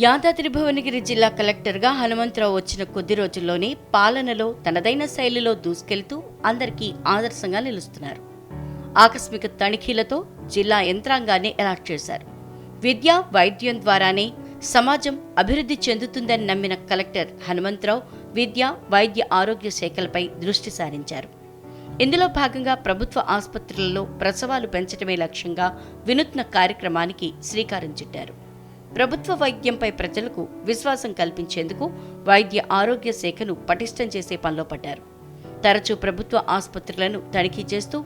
యాదాద్రి భువనగిరి జిల్లా కలెక్టర్గా హనుమంతరావు వచ్చిన కొద్ది రోజుల్లోనే పాలనలో తనదైన శైలిలో దూసుకెళ్తూ అందరికీ ఆదర్శంగా నిలుస్తున్నారు. ఆకస్మిక తనిఖీలతో జిల్లా యంత్రాంగాన్ని అలర్ట్ చేశారు. విద్య, వైద్యం ద్వారానే సమాజం అభివృద్ధి చెందుతుందని నమ్మిన కలెక్టర్ హనుమంతరావు విద్య, వైద్య ఆరోగ్య శాఖలపై దృష్టి సారించారు. ఇందులో భాగంగా ప్రభుత్వ ఆసుపత్రులలో ప్రసవాలు పెంచడమే లక్ష్యంగా వినూత్న కార్యక్రమానికి శ్రీకారం చుట్టారు. ప్రభుత్వ వైద్యంపై ప్రజలకు విశ్వాసం కల్పించేందుకు వైద్య ఆరోగ్య శాఖను పటిష్టం చేసే పనిలో పడ్డారు. తరచూ ప్రభుత్వ ఆసుపత్రులను తనిఖీ చేస్తూ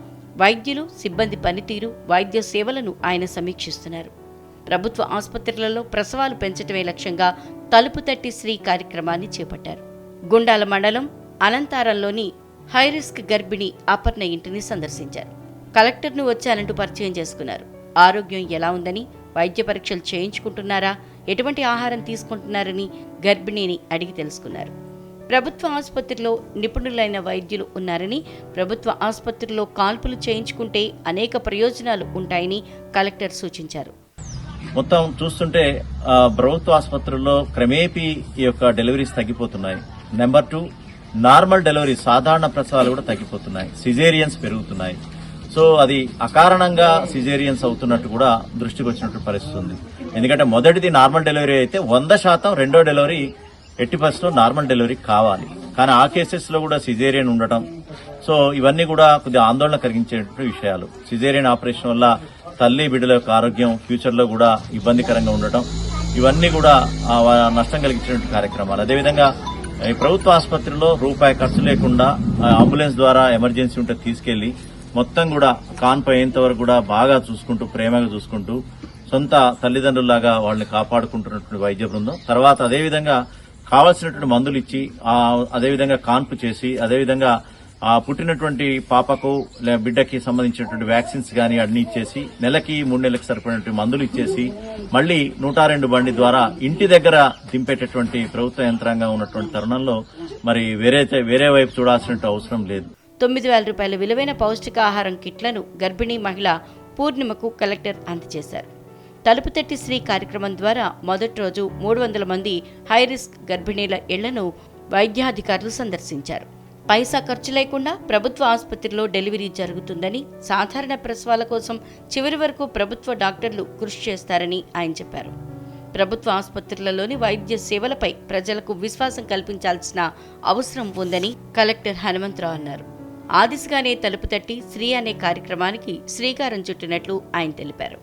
వైద్యులు, సిబ్బంది పనితీరు, వైద్య సేవలను ఆయన సమీక్షిస్తున్నారు. ప్రభుత్వ ఆసుపత్రులలో ప్రసవాలు పెంచడమే లక్ష్యంగా తలుపు తట్టి శ్రీ కార్యక్రమాన్ని చేపట్టారు. గుండాల మండలం అనంతారంలోని హైరిస్క్ గర్భిణి అపర్ణ ఇంటిని సందర్శించారు. కలెక్టర్ను వచ్చానంటూ పరిచయం చేసుకున్నారు. ఆరోగ్యం ఎలా ఉందని, వైద్య పరీక్షలు చేయించుకుంటున్నారా, ఎటువంటి ఆహారం తీసుకుంటున్నారని గర్భిణిని అడిగి తెలుసుకున్నారు. ప్రభుత్వ ఆసుపత్రిలో నిపుణులైన వైద్యులు ఉన్నారని, ప్రభుత్వ ఆసుపత్రిలో కాల్పులు చేయించుకుంటే అనేక ప్రయోజనాలు ఉంటాయని కలెక్టర్ సూచించారు. మొత్తం చూస్తుంటే ప్రభుత్వ ఆసుపత్రుల్లో క్రమేపీ ఈ యొక్క డెలివరీస్ తగ్గిపోతున్నాయి. నెంబర్ 2, నార్మల్ డెలివరీ సాధారణ ప్రసవాలు కూడా తగ్గిపోతున్నాయి. సిజేరియన్స్ పెరుగుతున్నాయి. సో అది అకారణంగా సిజేరియన్స్ అవుతున్నట్టు కూడా దృష్టికి వచ్చినట్టు పరిస్థితి ఉంది. ఎందుకంటే మొదటిది నార్మల్ డెలివరీ అయితే 100% రెండో డెలివరీ 80% నార్మల్ డెలివరీ కావాలి. కానీ ఆ కేసెస్ లో కూడా సిజేరియన్ ఉండటం, సో ఇవన్నీ కూడా కొద్దిగా ఆందోళన కలిగించేటువంటి విషయాలు. సిజేరియన్ ఆపరేషన్ వల్ల తల్లి బిడ్డల యొక్క ఆరోగ్యం ఫ్యూచర్ లో కూడా ఇబ్బందికరంగా ఉండటం, ఇవన్నీ కూడా నష్టం కలిగించేటువంటి కార్యక్రమాలు. అదేవిధంగా ఈ ప్రభుత్వ ఆసుపత్రిలో రూపాయి ఖర్చు లేకుండా అంబులెన్స్ ద్వారా ఎమర్జెన్సీ ఉంటే తీసుకెళ్లి మొత్తం కూడా కాన్పు అయ్యేంత వరకు కూడా బాగా చూసుకుంటూ, ప్రేమగా చూసుకుంటూ, సొంత తల్లిదండ్రుల్లాగా వాళ్ళని కాపాడుకుంటున్నటువంటి వైద్య బృందం. తర్వాత అదేవిధంగా కావాల్సినటువంటి మందులు ఇచ్చి, అదేవిధంగా కాన్పు చేసి, అదేవిధంగా పుట్టినటువంటి పాపకు బిడ్డకి సంబంధించినటువంటి వ్యాక్సిన్స్ గానీ అన్ని ఇచ్చేసి, నెలకి 3 నెలలకు సరిపడినటువంటి మందులు ఇచ్చేసి, మళ్లీ 102 బండి ద్వారా ఇంటి దగ్గర దింపేటటువంటి ప్రభుత్వ యంత్రాంగం ఉన్నటువంటి తరుణంలో మరి వేరే వైపు చూడాల్సిన అవసరం లేదు. 9,000 రూపాయల విలువైన పౌష్టికాహారం కిట్లను గర్భిణీ మహిళ పూర్ణిమకు కలెక్టర్ అందజేశారు. తలుపు తట్టి శ్రీ కార్యక్రమం ద్వారా మొదటి రోజు 300 మంది హైరిస్క్ గర్భిణీల ఇళ్లను వైద్యాధికారులు సందర్శించారు. పైసా ఖర్చు లేకుండా ప్రభుత్వ ఆసుపత్రిలో డెలివరీ జరుగుతుందని, సాధారణ ప్రసవాల కోసం చివరి వరకు ప్రభుత్వ డాక్టర్లు కృషి చేస్తారని ఆయన చెప్పారు. ప్రభుత్వ ఆసుపత్రులలోని వైద్య సేవలపై ప్రజలకు విశ్వాసం కల్పించాల్సిన అవసరం ఉందని కలెక్టర్ హనుమంతరావు అన్నారు. ఆ దిశగానే తలుపు తట్టి శ్రీ అనే కార్యక్రమానికి శ్రీకారం చుట్టినట్లు ఆయన తెలిపారు.